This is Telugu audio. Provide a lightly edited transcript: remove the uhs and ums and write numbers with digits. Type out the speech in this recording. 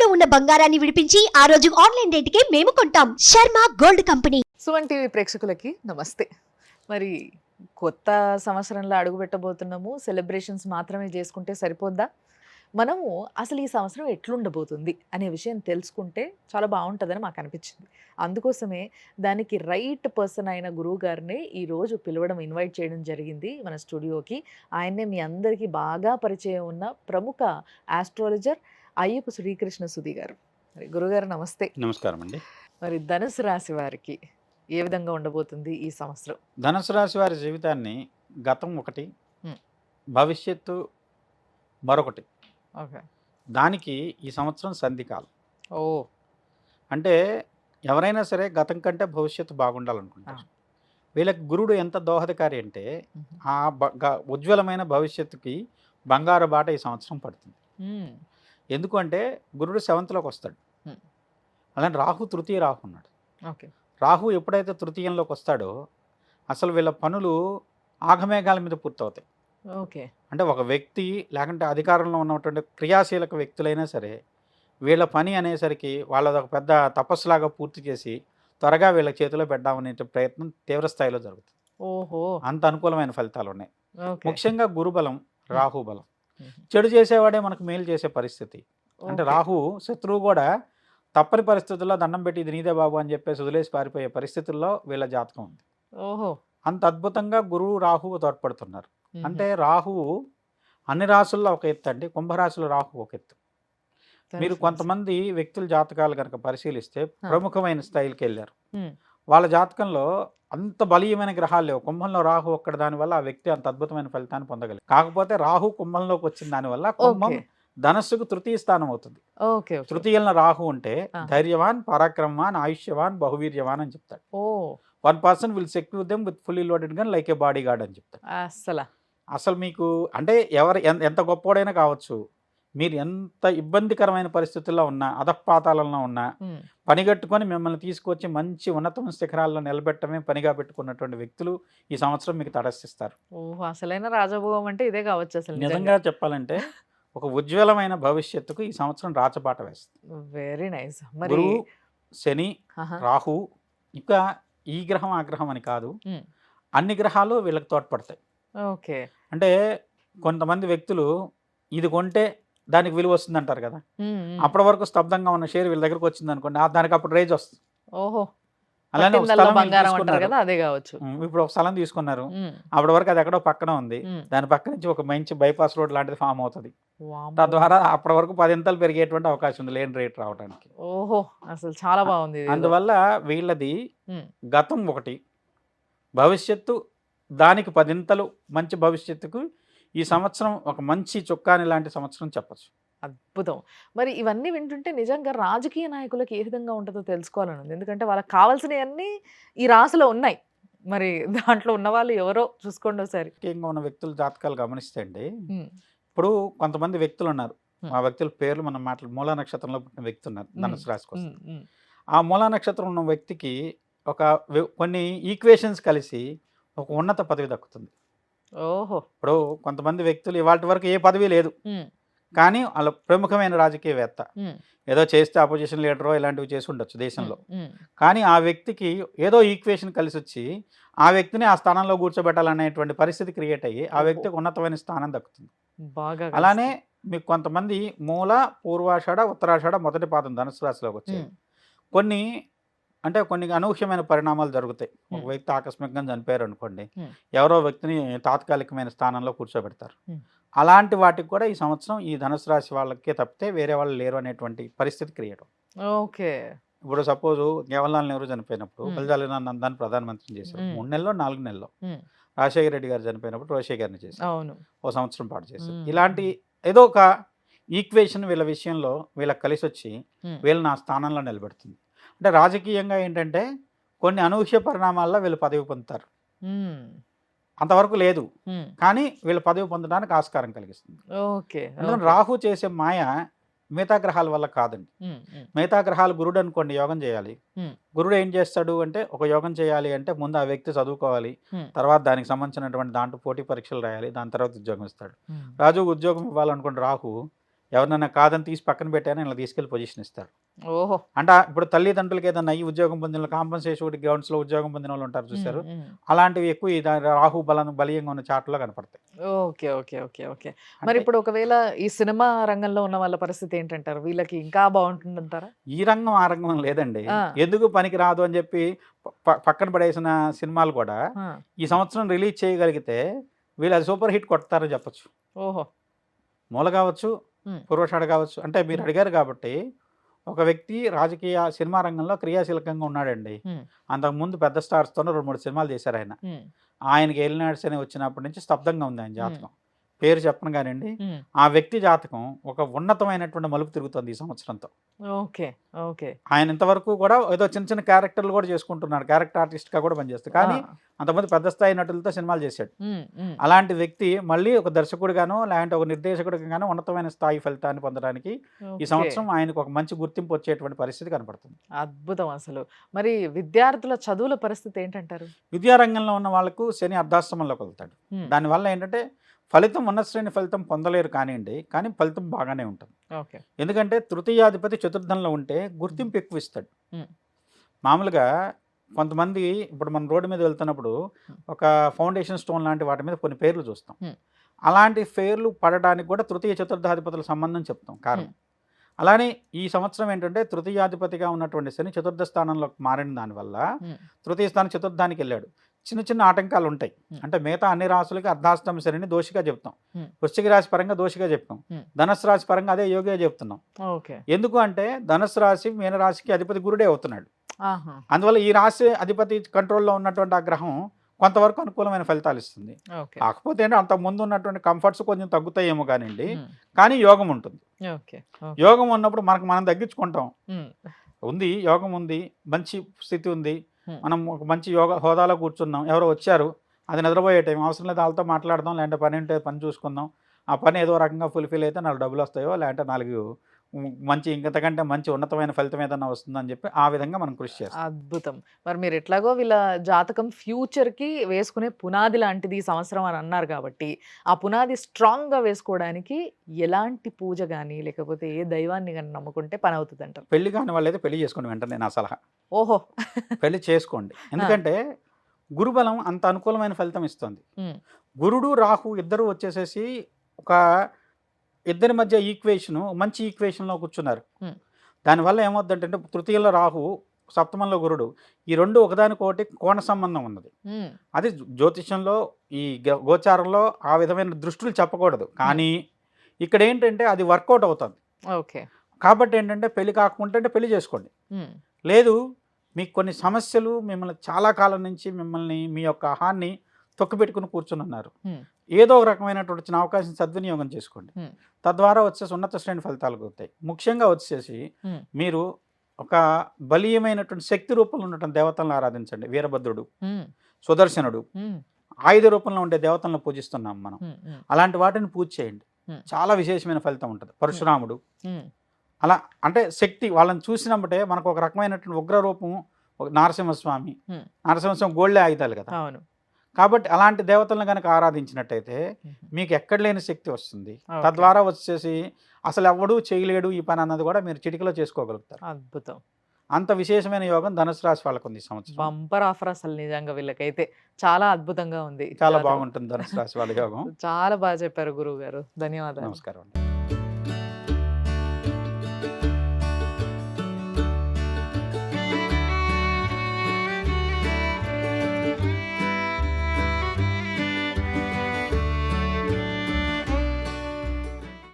ఇంట్లో ఉన్న బంగారాన్ని విడిపించి ఆ రోజు ఆన్లైన్ రేటుకే మేము కొంటాం. Sharma gold company. Suman TV ప్రేక్షకులకి నమస్తే. మరి కొత్త సంవత్సరంలో అడుగుపెట్టబోతున్నాము. సెలబ్రేషన్స్ మాత్రమే చేసుకుంటే సరిపోద్దా? మనము అసలు ఈ సంవత్సరం ఎట్లుండబోతుంది అనే విషయం తెలుసుకుంటే చాలా బాగుంటుందని మాకు అనిపించింది. అందుకోసమే దానికి రైట్ పర్సన్ అయిన గురువు గారిని ఈరోజు పిలవడం, ఇన్వైట్ చేయడం జరిగింది మన స్టూడియోకి. ఆయన్నే మీ అందరికీ బాగా పరిచయం ఉన్న ప్రముఖ ఆస్ట్రాలజర్ అయ్యప్ప శ్రీకృష్ణ సుధి గారు. మరి గురుగారు నమస్తే. నమస్కారం అండి. మరి ధనుసు రాశి వారికి ఏ విధంగా ఉండబోతుంది ఈ సంవత్సరం? ధనుసు రాశి వారి జీవితాన్ని గతం ఒకటి, Hmm. భవిష్యత్తు మరొకటి. ఓకే. దానికి ఈ సంవత్సరం సంధికాలం. ఓ. అంటే ఎవరైనా సరే గతం కంటే భవిష్యత్తు బాగుండాలనుకుంటారు. వీళ్ళకి గురుడు ఎంత దోహదకారి అంటే ఆ ఉజ్వలమైన భవిష్యత్తుకి బంగారు బాట ఈ సంవత్సరం పడుతుంది. ఎందుకంటే గురుడు 7th వస్తాడు. అలానే రాహు తృతీయ రాహు ఉన్నాడు. ఓకే. రాహు ఎప్పుడైతే తృతీయంలోకి వస్తాడో అసలు వీళ్ళ పనులు ఆగమేఘాల మీద పూర్తవుతాయి. ఓకే. అంటే ఒక వ్యక్తి లేకుంటే అధికారంలో ఉన్నటువంటి క్రియాశీలక వ్యక్తులైనా సరే వీళ్ళ పని అనేసరికి వాళ్ళది ఒక పెద్ద తపస్సులాగా పూర్తి చేసి త్వరగా వీళ్ళ చేతిలో పెడదామనే ప్రయత్నం తీవ్ర స్థాయిలో జరుగుతుంది. ఓహో. అంత అనుకూలమైన ఫలితాలు ఉన్నాయి. ఓకే. ముఖ్యంగా గురుబలం, రాహు బలం. చెడు చేసేవాడే మనకు మేలు చేసే పరిస్థితి. అంటే ఓకే. రాహు శత్రువు కూడా తప్పని పరిస్థితుల్లో దండం పెట్టి ఇది నీదే బాబు అని చెప్పేసి వదిలేసి పారిపోయే పరిస్థితుల్లో వీళ్ళ జాతకం ఉంది. ఓహో. అంత అద్భుతంగా గురువు రాహువు తోడ్పడుతున్నారు. అంటే రాహువు అన్ని రాసుల్లో ఒక ఎత్తు అండి, కుంభరాశిలో రాహు ఒక ఎత్తు. మీరు కొంతమంది వ్యక్తుల జాతకాలు కనుక పరిశీలిస్తే ప్రముఖమైన స్థాయికి వెళ్ళారు. వాళ్ళ జాతకంలో అంత బలీయమైన గ్రహాలు లేవు. కుంభంలో రాహు ఒక్కడి దానివల్ల ఆ వ్యక్తి అంత అద్భుతమైన ఫలితాన్ని పొందగలరు. కాకపోతే రాహు కుంభంలోకి వచ్చిన దానివల్ల కుంభం ధనస్సుకు తృతీయ స్థానం అవుతుంది. తృతీయంలో రాహు ఉంటే ధైర్యవాన్, పరాక్రమవాన్, ఆయుష్యవాన్, బహువీర్యవాన్ అని చెప్తాడు. 1 person will secure them with fully loaded gun like A body guard అని చెప్తాడు. అసలు మీకు అంటే ఎవరు ఎంత గొప్పోడైనా కావచ్చు, మీరు ఎంత ఇబ్బందికరమైన పరిస్థితుల్లో ఉన్నా, అధపాతాలలో ఉన్నా పనిగట్టుకొని మిమ్మల్ని తీసుకొచ్చి మంచి ఉన్నతమైన శిఖరాల్లో నిలబెట్టమే పనిగా పెట్టుకున్నటువంటి వ్యక్తులు ఈ సంవత్సరం మీకు తటస్థిస్తారు. అసలైన రాజభోగం అంటే ఇదే కావచ్చు. అసలు నిజంగా చెప్పాలంటే ఒక ఉజ్వలమైన భవిష్యత్తుకు ఈ సంవత్సరం రాచబాట వేస్తుంది. Very nice. గురువు, శని, రాహు, ఇంకా ఈ గ్రహం ఆ గ్రహం అని కాదు, అన్ని గ్రహాలు వీళ్ళకి తోడ్పడతాయి. ఓకే. అంటే కొంతమంది వ్యక్తులు ఇది కొంటే దానికి విలువ వస్తుంది అంటారు కదా, అప్పటి వరకు స్తబ్దంగా ఉన్న షేర్ వీళ్ళ దగ్గరకు వచ్చింది అనుకోండి, దానికి అప్పుడు రేజ్ వస్తుంది. ఓహో. అలానే ఇప్పుడు ఒక స్థలం తీసుకున్నారు, అప్పటి వరకు అది ఎక్కడో పక్కన ఉంది, దాని పక్క నుంచి ఒక మంచి బైపాస్ రోడ్ లాంటిది ఫామ్ అవుతుంది. తద్వారా అప్పటి వరకు 10 పెరిగేటువంటి అవకాశం ఉంది లేని రేట్ రావడానికి. ఓహో, అసలు చాలా బాగుంది. అందువల్ల వీళ్ళది గతం ఒకటి, భవిష్యత్తు దానికి 10 మంచి భవిష్యత్తుకు ఈ సంవత్సరం ఒక మంచి చుక్కాని లాంటి సంవత్సరం చెప్పచ్చు. అద్భుతం. మరి ఇవన్నీ వింటుంటే నిజంగా రాజకీయ నాయకులకు ఏ విధంగా ఉంటుందో తెలుసుకోవాలని ఉంది. ఎందుకంటే వాళ్ళకి కావాల్సినవన్నీ ఈ రాశిలో ఉన్నాయి. మరి దాంట్లో ఉన్న వాళ్ళు ఎవరో చూసుకోండి ఒకసారి. ముఖ్యంగా ఉన్న వ్యక్తుల జాతకాలు గమనిస్తే అండి, ఇప్పుడు కొంతమంది వ్యక్తులు ఉన్నారు, ఆ వ్యక్తుల పేర్లు మనం మూలా నక్షత్రంలో పుట్టిన వ్యక్తి ఉన్నారు ధనుసు రాశికి వస్తారు. ఆ మూలా నక్షత్రం ఉన్న వ్యక్తికి కొన్ని ఈక్వేషన్స్ కలిసి ఒక ఉన్నత పదవి దక్కుతుంది. ఓహో. ఇప్పుడు కొంతమంది వ్యక్తులు ఇవాళ వరకు ఏ పదవి లేదు, కానీ వాళ్ళ ప్రముఖమైన రాజకీయవేత్త, ఏదో చేస్తే అపోజిషన్ లీడరో ఇలాంటివి చేసి ఉండొచ్చు దేశంలో, కానీ ఆ వ్యక్తికి ఏదో ఈక్వేషన్ కలిసి వచ్చి ఆ వ్యక్తిని ఆ స్థానంలో కూర్చోబెట్టాలనేటువంటి పరిస్థితి క్రియేట్ అయ్యి ఆ వ్యక్తికి ఉన్నతమైన స్థానం దక్కుతుంది. అలానే మీకు కొంతమంది మూల, పూర్వాషాఢ, ఉత్తరాషాఢ మొదటి పాదం ధనుసు రాశిలోకి వచ్చాయి. కొన్ని అనూహ్యమైన పరిణామాలు జరుగుతాయి. ఒక వ్యక్తి ఆకస్మికంగా చనిపోయారు అనుకోండి, ఎవరో వ్యక్తిని తాత్కాలికమైన స్థానంలో కూర్చోబెడతారు. అలాంటి వాటికి కూడా ఈ సంవత్సరం ఈ ధనుసు రాశి వాళ్ళకే తప్పితే వేరే వాళ్ళు లేరు అనేటువంటి పరిస్థితి క్రియేట్ అవుతుంది. ఓకే. ఇప్పుడు సపోజ్ జవహర్లాల్ నెహ్రూ చనిపోయినప్పుడు గుల్జారీలాల్ నందాన్ని ప్రధానమంత్రిని చేశారు. 3 నెలలో 4 నెలలో. రాజశేఖర రెడ్డి గారు చనిపోయినప్పుడు రోషయ్య గారిని చేశారు, ఓ సంవత్సరం పాటు చేశారు. ఇలాంటి ఏదో ఒక ఈక్వేషన్ వీళ్ళ విషయంలో వీళ్ళకి కలిసి వచ్చి వీళ్ళని ఆ స్థానంలో నిలబెడుతుంది. అంటే రాజకీయంగా ఏంటంటే కొన్ని అనూహ్య పరిణామాల్లో వీళ్ళు పదవి పొందుతారు. అంతవరకు లేదు, కానీ వీళ్ళు పదవి పొందడానికి ఆస్కారం కలిగిస్తుంది. రాహు చేసే మాయ మిగతా గ్రహాల వల్ల కాదండి. మిగతా గ్రహాలు గురుడు అనుకోండి, యోగం చేయాలి. గురుడు ఏం చేస్తాడు అంటే, ఒక యోగం చేయాలి అంటే ముందు ఆ వ్యక్తి చదువుకోవాలి, తర్వాత దానికి సంబంధించినటువంటి దాంట్లో పోటీ పరీక్షలు రాయాలి, దాని తర్వాత ఉద్యోగం ఇస్తాడు. రాజు ఉద్యోగం ఇవ్వాలనుకోండి, రాహు ఎవరినైనా కాదని తీసి పక్కన పెట్టారని ఇలా తీసుకెళ్లి పొజిషన్ ఇస్తారు. ఓహో! అంటే ఇప్పుడు తల్లిదండ్రులకి ఏదైనా అయ్యి ఉద్యోగం పొందిన కాంపన్సేషన్ గ్రౌండ్స్‌లో ఉద్యోగం పొందిన వాళ్ళు ఉంటారు చూసారు. అలాంటివి ఎక్కువ ఈ రాహు బలీయంగా ఉన్న చార్ట్‌లో కనపడతాయి. ఓకే. ఓకే. ఓకే. ఓకే. మరి అంటే ఇప్పుడు ఒకవేళ ఈ సినిమా రంగంలో ఉన్న వాళ్ళ పరిస్థితి ఏంటంటారు? వీళ్ళకి ఇంకా బావుంటుందంటారా? ఈ రంగం ఆ రంగం అని లేదండి. ఆ! ఎందుకు పనికి రాదు అని చెప్పి పక్కన పడేసిన సినిమాలు కూడా ఆ! ఈ సంవత్సరం రిలీజ్ చేయగలిగితే వీళ్ళు అది సూపర్ హిట్ కొడతారని చెప్పొచ్చు. ఓహో! మూల కావచ్చు, హ్మ్. పూర్వషాఢ కావచ్చు. అంటే మీరు హ్మ్. అడిగారు కాబట్టి ఒక వ్యక్తి రాజకీయ సినిమా రంగంలో క్రియాశీలకంగా ఉన్నాడండి. హ్మ్. అంతకుముందు పెద్ద స్టార్స్‌తోనే 2, 3 సినిమాలు చేశారాయన. హ్మ్. ఆయనకి ఏలినాడు శని వచ్చినప్పటి నుంచి స్తబ్దంగా ఉంది ఆయన హ్మ్. జాతకం. పేరు చెప్పను గానండి. హ్మ్. ఆ వ్యక్తి జాతకం ఒక ఉన్నతమైనటువంటి మలుపు తిరుగుతుంది ఈ సంవత్సరంతో. ఓకే. ఓకే. ఆయన ఇంతవరకు కూడా ఏదో చిన్న చిన్న క్యారెక్టర్లు కూడా చేసుకుంటున్నాడు. క్యారెక్టర్ ఆర్టిస్ట్‌గా కూడా పనిచేస్తాడు. ఆ! కానీ అంతకుముందు పెద్ద స్థాయి నటులతో సినిమాలు చేశాడు. హ్మ్. హ్మ్. అలాంటి వ్యక్తి మళ్ళీ ఒక దర్శకుడిగానో, లేదంటే ఒక నిర్దేశకుడిగానో ఉన్నతమైన స్థాయి ఫలితాన్ని పొందడానికి ఈ ఓకే. సంవత్సరం ఆయనకు ఒక మంచి గుర్తింపు వచ్చేటువంటి పరిస్థితి కనపడుతుంది. అద్భుతం అసలు. మరి విద్యార్థుల చదువుల పరిస్థితి ఏంటంటారు? విద్యారంగంలో ఉన్న వాళ్ళకు శని అర్ధాశ్రమంలోకి వెళ్తాడు. హ్మ్. దానివల్ల ఏంటంటే ఫలితం ఉన్నత శ్రేణి ఫలితం పొందలేరు కానియండి. కానీ ఫలితం బాగానే ఉంటుంది. ఓకే. ఎందుకంటే తృతీయాధిపతి చతుర్థంలో ఉంటే హ్మ్. గుర్తింపు ఎక్కువ ఇస్తాడు. హ్మ్. మామూలుగా కొంతమంది ఇప్పుడు మనం రోడ్డు మీద వెళ్తున్నప్పుడు హ్మ్. ఒక ఫౌండేషన్ స్టోన్ లాంటి వాటి మీద కొన్ని పేర్లు చూస్తాం. హ్మ్. అలాంటి పేర్లు పడడానికి కూడా తృతీయ చతుర్థాధిపతుల సంబంధం చెప్తాం కారణం. హ్మ్. అలానే ఈ సంవత్సరం ఏంటంటే తృతీయాధిపతిగా ఉన్నటువంటి శని చతుర్థ స్థానంలోకి మారిన దానివల్ల హ్మ్. తృతీయ స్థానం చతుర్థానికి వెళ్ళాడు. చిన్న చిన్న ఆటంకాలు ఉంటాయి. హ్మ్. అంటే మిగతా అన్ని రాశులకి అర్ధాష్టమ శనిని దోషిగా చెప్తాం. హ్మ్. వృశ్చిక రాశి పరంగా దోషిగా చెప్తాం. హ్మ్. ధనుస్సు రాశి పరంగా అదే యోగిగా చెప్తున్నాం. ఓకే. ఎందుకు అంటే ధనుస్సు రాశి మీనరాశికి అధిపతి గురుడే అవుతున్నాడు. ఆహా! అందువల్ల ఈ రాశి అధిపతి కంట్రోల్‌లో ఉన్నటువంటి ఆ గ్రహం కొంతవరకు అనుకూలమైన ఫలితాలు ఇస్తుంది. ఓకే. కాకపోతే ఏంటి అంతకుముందు ఉన్నటువంటి కంఫర్ట్స్ కొంచెం తగ్గుతాయేమో కానియండి. హ్మ్. కానీ యోగం ఉంటుంది. ఓకే. ఓకే. యోగం ఉన్నప్పుడు మనకు మనం తగ్గించుకుంటాం. హ్మ్. ఉంది యోగం ఉంది. మంచి స్థితి ఉంది. హ్మ్. మనం ఒక మంచి హోదాలో కూర్చున్నాం. ఎవరో వచ్చారు. అది నిద్రపోయే టైం. అవసరం లేదు ఆళ్ళతో మాట్లాడదాం. లేదంటే పని ఉంటే పని చూసుకుందాం. ఆ పని ఏదో రకంగా ఫుల్‌ఫిల్ అయితే 4 డబ్బులొస్తాయో లేదంటే 4 మంచి ఇంతకంటే మంచి ఉన్నతమైన ఫలితం ఏదన్నా వస్తుందని చెప్పి ఆ విధంగా మనం కృషి చేస్తాం. అద్భుతం. మరి మీరు ఎట్లాగో వీళ్ళ జాతకం ఫ్యూచర్‌కి వేసుకునే పునాది లాంటిది ఈ సంవత్సరం అని అన్నారు కాబట్టి, ఆ పునాది స్ట్రాంగ్‌గా వేసుకోవడానికి ఎలాంటి పూజ గాని, లేకపోతే ఏ దైవాన్ని గాని నమ్ముకుంటే పనవుతదంటారు? పెళ్లి కాని వాళ్ళైతే పెళ్లి చేసుకోండి వెంటనే నా సలహా. ఓహో! పెళ్లి చేసుకోండి. ఆ! ఎందుకంటే గురుబలం అంత అనుకూలమైన ఫలితం ఇస్తుంది. హ్మ్. గురుడు, రాహు ఇద్దరు వచ్చేసేసి ఒక ఇద్దరి మధ్య ఈక్వేషను మంచి ఈక్వేషన్‌లో కూర్చున్నారు. హ్మ్. దానివల్ల ఏమవుద్దంటే తృతీయంలో రాహు, సప్తమంలో గురుడు. ఈ 2 ఒకదానికొకటి కోణ సంబంధం ఉన్నది. హ్మ్. అది జ్యోతిష్యంలో ఈ గోచారంలో ఆ విధమైన దృష్టులు చెప్పకూడదు. హ్మ్. కానీ ఇక్కడేంటంటే అది వర్కౌట్ అవుతుంది. ఓకే. కాబట్టి ఏంటంటే పెళ్లి కాకుంటే పెళ్లి చేసుకోండి. హ్మ్. లేదు మీకు కొన్ని సమస్యలు మిమ్మల్ని చాలా కాలం నుంచి మిమ్మల్ని మీ యొక్క అహాన్ని తొక్కిపెట్టుకుని కూర్చొనున్నారు. హ్మ్. ఏదో ఒక రకమైనటువంటి వచ్చిన అవకాశం సద్వినియోగం చేసుకోండి. హ్మ్. తద్వారా వచ్చేసి ఉన్నత శ్రేణి ఫలితాలు కలుగుతాయి. ముఖ్యంగా వచ్చేసి హ్మ్. మీరు ఒక బలీయమైనటువంటి శక్తి రూపంలో ఉన్నటువంటి దేవతలను ఆరాధించండి. వీరభద్రుడు, హ్మ్. సుదర్శనుడు, హ్మ్. ఆయుధ రూపంలో ఉండే దేవతలను పూజిస్తున్నాం మనం. హ్మ్. హ్మ్. అలాంటి వాటిని పూజ చేయండి. హ్మ్. చాలా విశేషమైన ఫలితం ఉంటుంది. పరశురాముడు హ్మ్. అలా అంటే శక్తి వాళ్ళని చూసినప్పుడే మనకు ఒక రకమైనటువంటి ఉగ్ర రూపం ఒక నరసింహస్వామి. హ్మ్. నరసింహస్వామి గోల్డే ఆయుధాలు కదా! అవును. కాబట్టి అలాంటి దేవతలను గనక ఆరాధించినట్టయితే హుహు. మీకు ఎక్కడ లేని శక్తి వస్తుంది. ఓకే. తద్వారా వచ్చేసి అసలెవ్వడు చేయలేడు ఈ పని అన్నది కూడా మీరు చిటికలో చేసుకోగలుగుతారు. అద్భుతం. అంత విశేషమైన యోగం ధనుసు రాశి వాళ్ళకుంది ఈ సంవత్సరం. బంపర్ ఆఫర్ అసలు నిజంగా వీళ్ళకైతే. చాలా అద్భుతంగా ఉంది చాలా జాతకం. బాగుంటుంది ధనుసు రాశి వాళ్ళ యోగం. చాలా బాగా చెప్పారు గురువుగారు. ధన్యవాదాలు. నమస్కారం అండి.